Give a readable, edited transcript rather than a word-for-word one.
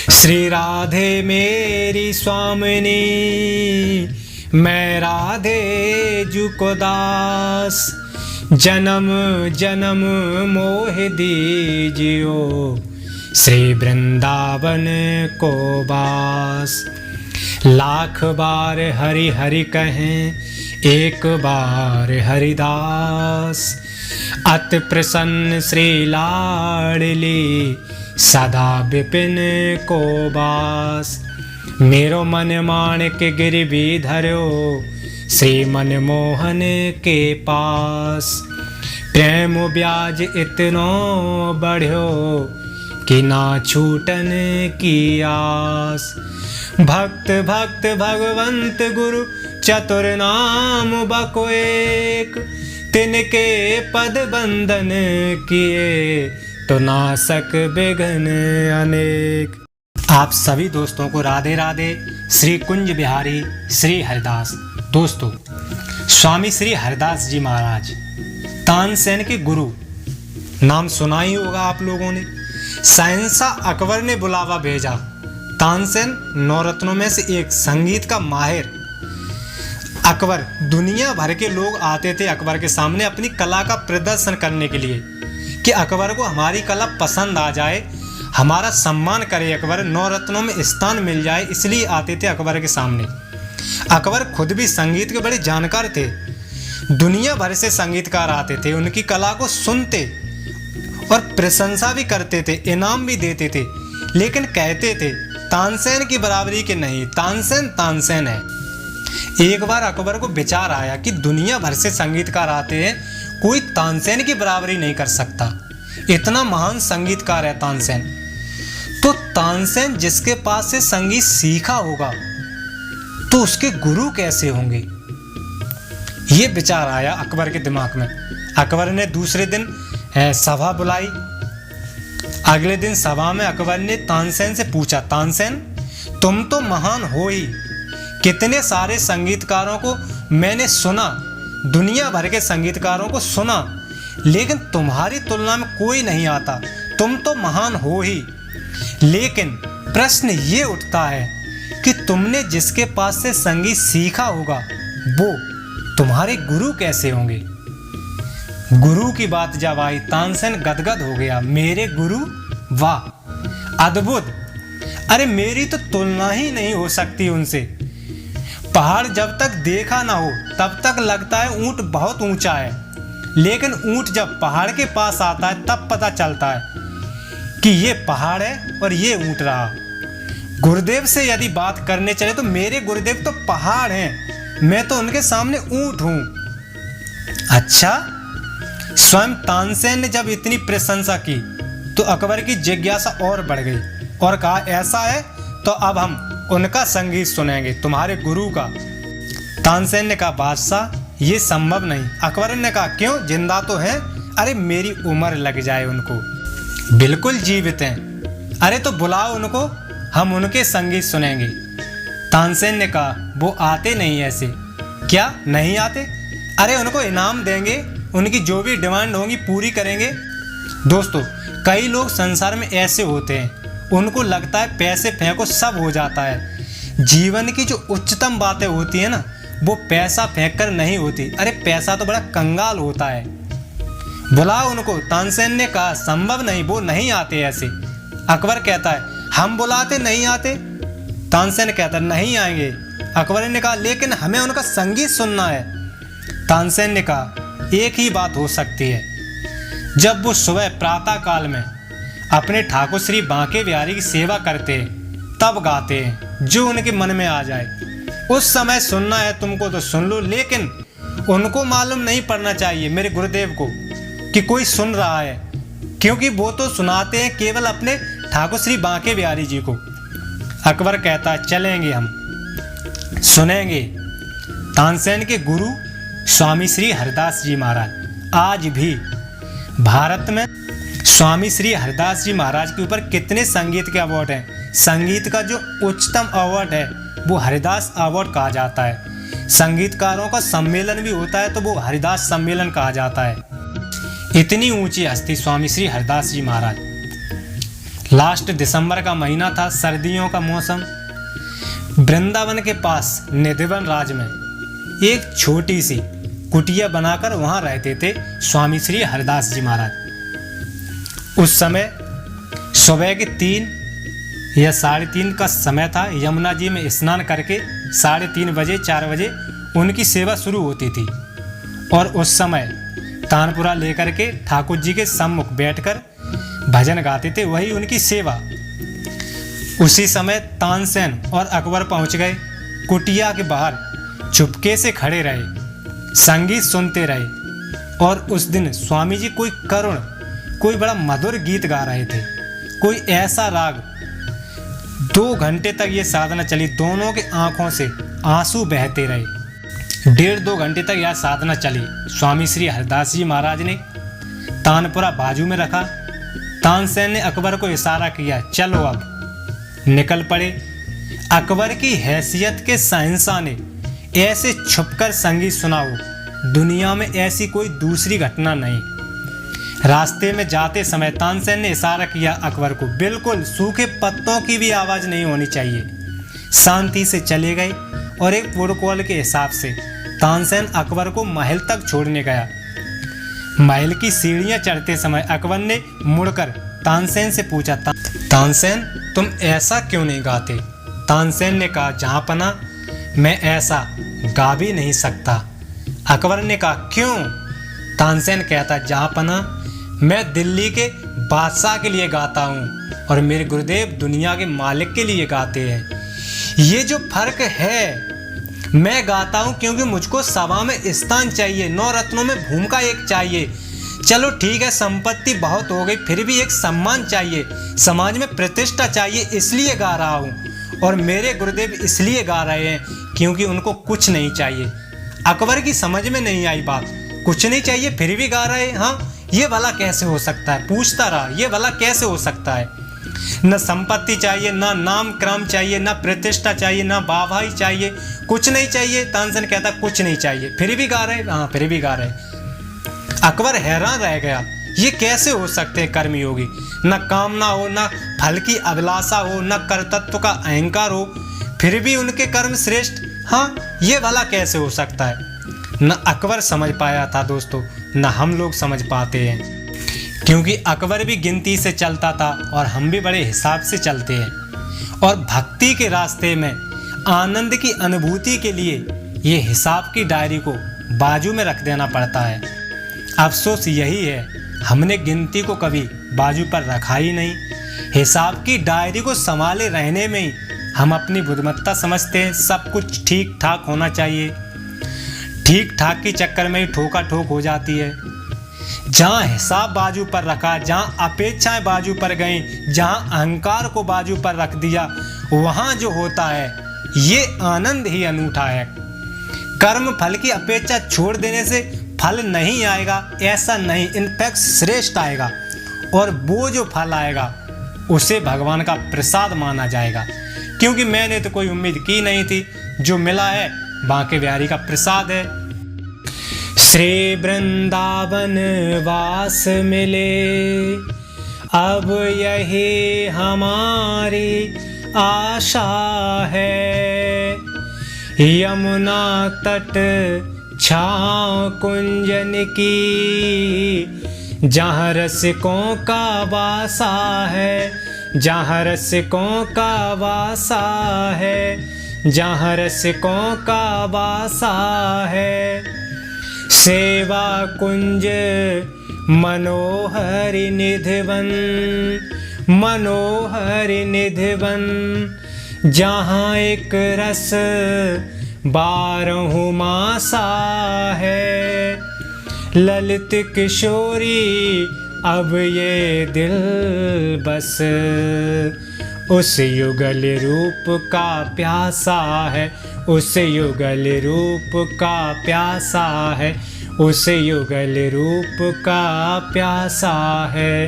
श्री राधे मेरी स्वामिनी, मैं राधे जू को दास। जन्म जन्म मोह दीजियो, श्री वृंदावन को बास। लाख बार हरि हरि कहें, एक बार हरिदास। अति प्रसन्न श्री लाडली, सदा विपिन को बास। मेरो मन माणिक गिरवी धर्यो, श्री मनमोहन के पास। प्रेम ब्याज इतनो बढ़्यो, कि ना छूटन की आस। भक्त भक्त भगवंत गुरु, चतुर नाम बको एक। तिनके पद बंदन किए, तो नासक विघ्न अनेक। आप सभी दोस्तों को राधे राधे। श्री कुंज बिहारी श्री हरिदास। दोस्तों, स्वामी श्री हरिदास जी महाराज तानसेन के गुरु, नाम सुना ही होगा आप लोगों ने। शहंशाह अकबर ने बुलावा भेजा। तानसेन नौरत्नों में से एक, संगीत का माहिर अकबर। दुनिया भर के लोग आते थे अकबर के सामने अपनी कला का प्रदर्शन करने के लिए, कि अकबर को हमारी कला पसंद आ जाए, हमारा सम्मान करे अकबर, नौरत्नों में स्थान मिल जाए, इसलिए आते थे अकबर के सामने। अकबर खुद भी संगीत के बड़े जानकार थे। दुनिया भर से संगीतकार आते थे, उनकी कला को सुनते और प्रशंसा भी करते थे, इनाम भी देते थे, लेकिन कहते थे तानसेन की बराबरी के नहीं, तानसेन तानसेन है। एक बार अकबर को विचार आया कि दुनिया भर से संगीतकार आते हैं, कोई तानसेन की बराबरी नहीं कर सकता, इतना महान संगीतकार है तानसेन। तो तानसेन जिसके पास से संगीत सीखा होगा, तो उसके गुरु कैसे होंगे, ये विचार आया अकबर के दिमाग में। अकबर ने दूसरे दिन सभा बुलाई। अगले दिन सभा में अकबर ने तानसेन से पूछा, तानसेन तुम तो महान हो ही, कितने सारे संगीतकारों को मैंने सुना, दुनिया भर के संगीतकारों को सुना, लेकिन तुम्हारी तुलना में कोई नहीं आता, तुम तो महान हो ही। लेकिन प्रश्न ये उठता है कि तुमने जिसके पास से संगीत सीखा होगा, वो तुम्हारे गुरु कैसे होंगे। गुरु की बात जब आई, तानसेन गदगद हो गया। मेरे गुरु, वाह अद्भुत, अरे मेरी तो तुलना ही नहीं हो सकती उनसे। पहाड़ जब तक देखा ना हो तब तक लगता है ऊंट बहुत ऊंचा है, लेकिन ऊंट जब पहाड़ के पास आता है तब पता चलता है कि ये पहाड़ है और ये ऊंट रहा। गुरुदेव से यदि बात करने चले तो मेरे गुरुदेव तो पहाड़ हैं, मैं तो उनके सामने ऊंट हूं। अच्छा, स्वयं तानसेन ने जब इतनी प्रशंसा की तो अकबर की जिज्ञासा और बढ़ गई और कहा, ऐसा है तो अब हम उनका संगीत सुनेंगे, तुम्हारे गुरु का। तानसेन ने कहा, बादशाह ये संभव नहीं। अकबर ने कहा, क्यों, जिंदा तो हैं? अरे मेरी उम्र लग जाए उनको, बिल्कुल जीवित हैं। अरे तो बुलाओ उनको, हम उनके संगीत सुनेंगे। तानसेन ने कहा, वो आते नहीं ऐसे। क्या नहीं आते? अरे उनको इनाम देंगे, उनकी जो भी डिमांड होगी पूरी करेंगे। दोस्तों, कई लोग संसार में ऐसे होते हैं, उनको लगता है पैसे फेंको सब हो जाता है। जीवन की जो उच्चतम बातें होती है ना, वो पैसा फेंक कर नहीं होती। अरे पैसा तो बड़ा कंगाल होता है। बुलाओ उनको। तानसेन ने कहा, संभव नहीं, वो नहीं आते ऐसे। अकबर कहता है, हम बुलाते नहीं आते। तानसेन कहता है, नहीं आएंगे। अकबर ने कहा, लेकिन हमें उनका संगीत सुनना है। तानसेन ने कहा, एक ही बात हो सकती है, जब वो सुबह प्रातः काल में अपने ठाकुर श्री बांके बिहारी की सेवा करते हैं, तब गाते हैं, जो उनके मन में आ जाए उस समय सुनना है तुमको तो सुन लो, लेकिन उनको मालूम नहीं पड़ना चाहिए, मेरे गुरुदेव को, कि कोई सुन रहा है, क्योंकि वो तो सुनाते हैं केवल अपने ठाकुर श्री बांके बिहारी जी को। अकबर कहता है, चलेंगे, हम सुनेंगे। तानसेन के गुरु स्वामी श्री हरिदास जी महाराज। आज भी भारत में स्वामी श्री हरिदास जी महाराज के ऊपर कितने संगीत के अवार्ड हैं। संगीत का जो उच्चतम अवार्ड है वो हरिदास अवार्ड कहा जाता है। संगीतकारों का सम्मेलन भी होता है तो वो हरिदास सम्मेलन कहा जाता है। इतनी ऊंची हस्ती स्वामी श्री हरिदास जी महाराज। लास्ट दिसंबर का महीना था, सर्दियों का मौसम। वृंदावन के पास निधिवन राज में एक छोटी सी कुटिया बनाकर वहां रहते थे स्वामी श्री हरिदास जी महाराज। उस समय सुबह के 3 या 3:30 का समय था। यमुना जी में स्नान करके 3:30 बजे 4 बजे उनकी सेवा शुरू होती थी और उस समय तानपुरा लेकर के ठाकुर जी के सम्मुख बैठकर भजन गाते थे, वही उनकी सेवा। उसी समय तानसेन और अकबर पहुंच गए। कुटिया के बाहर चुपके से खड़े रहे, संगीत सुनते रहे और उस दिन स्वामी जी कोई करुण, कोई बड़ा मधुर गीत गा रहे थे, कोई ऐसा राग। 2 घंटे तक ये साधना चली, दोनों के आंखों से आंसू बहते रहे। 1.5-2 घंटे तक यह साधना चली। स्वामी श्री हरिदास जी महाराज ने तानपुरा बाजू में रखा। तानसेन ने अकबर को इशारा किया, चलो अब निकल पड़े। अकबर की हैसियत के शहंशाह ने ऐसे छुपकर संगीत सुनाओ, दुनिया में ऐसी कोई दूसरी घटना नहीं। रास्ते में जाते समय तानसेन ने इशारा किया अकबर को, बिल्कुल सूखे पत्तों की भी आवाज नहीं होनी चाहिए। शांति से चले गए और एक प्रोटोकॉल के हिसाब से तानसेन अकबर को महल तक छोड़ने गया। महल की सीढ़ियां चढ़ते समय अकबर ने मुड़कर तानसेन से पूछा, तानसेन तुम ऐसा क्यों नहीं गाते? तानसेन ने कहा, जहाँपना मैं ऐसा गा भी नहीं सकता। अकबर ने कहा, क्यों? तानसेन कहता, जहाँपना मैं दिल्ली के बादशाह के लिए गाता हूँ और मेरे गुरुदेव दुनिया के मालिक के लिए गाते हैं। ये जो फर्क है, मैं गाता हूँ क्योंकि मुझको सभा में स्थान चाहिए, 9 रत्नों में भूमिका एक चाहिए। चलो ठीक है, संपत्ति बहुत हो गई, फिर भी एक सम्मान चाहिए, समाज में प्रतिष्ठा चाहिए, इसलिए गा रहा हूँ। और मेरे गुरुदेव इसलिए गा रहे हैं क्योंकि उनको कुछ नहीं चाहिए। अकबर की समझ में नहीं आई बात, कुछ नहीं चाहिए फिर भी गा रहे हैं। हाँ, ये भला कैसे हो सकता है? पूछता रहा, ये भला कैसे हो सकता है? न संपत्ति चाहिए, ना नाम क्रम चाहिए, ना प्रतिष्ठा चाहिए, ना वाहवाही चाहिए, कुछ नहीं चाहिए। तानसेन कहता कुछ नहीं चाहिए, फिर भी गा रहे। हाँ, फिर भी गा रहे। अकबर हैरान रह गया, ये कैसे हो सकते हैं कर्मयोगी? न कामना हो, न फल की अभिलाषा हो, न कर्तृत्व का अहंकार हो, फिर भी उनके कर्म श्रेष्ठ। हाँ, ये भला कैसे हो सकता है? न अकबर समझ पाया था दोस्तों, न हम लोग समझ पाते हैं, क्योंकि अकबर भी गिनती से चलता था और हम भी बड़े हिसाब से चलते हैं। और भक्ति के रास्ते में आनंद की अनुभूति के लिए ये हिसाब की डायरी को बाजू में रख देना पड़ता है। अफसोस यही है, हमने गिनती को कभी बाजू पर रखा ही नहीं। हिसाब की डायरी को संभाले रहने में ही हम अपनी बुद्धिमत्ता समझते हैं। सब कुछ ठीक ठाक होना चाहिए, ठीक ठाक के चक्कर में ही ठोका ठोक हो जाती है। जहाँ हिसाब बाजू पर रखा, जहाँ अपेक्षाएं बाजू पर गई, जहाँ अहंकार को बाजू पर रख दिया, वहाँ जो होता है ये आनंद ही अनूठा है। कर्म फल की अपेक्षा छोड़ देने से फल नहीं आएगा ऐसा नहीं, इनफैक्ट श्रेष्ठ आएगा। और वो जो फल आएगा उसे भगवान का प्रसाद माना जाएगा, क्योंकि मैंने तो कोई उम्मीद की नहीं थी। जो मिला है बांके बिहारी का प्रसाद है। श्री वृंदावन वास मिले, अब यही हमारी आशा है। यमुना तट छाँव कुंजन की, जहाँ रसिकों का वासा है, जहाँ रसिकों का वासा है, जहाँ रसिकों का वासा है। सेवा कुंज मनोहर निधिवन, मनोहर निधिवन, जहाँ एक रस 12 मासा है। ललित किशोरी अब ये दिल बस, उस युगल रूप का प्यासा है, उस युगल रूप का प्यासा है, उस युगल रूप का प्यासा है।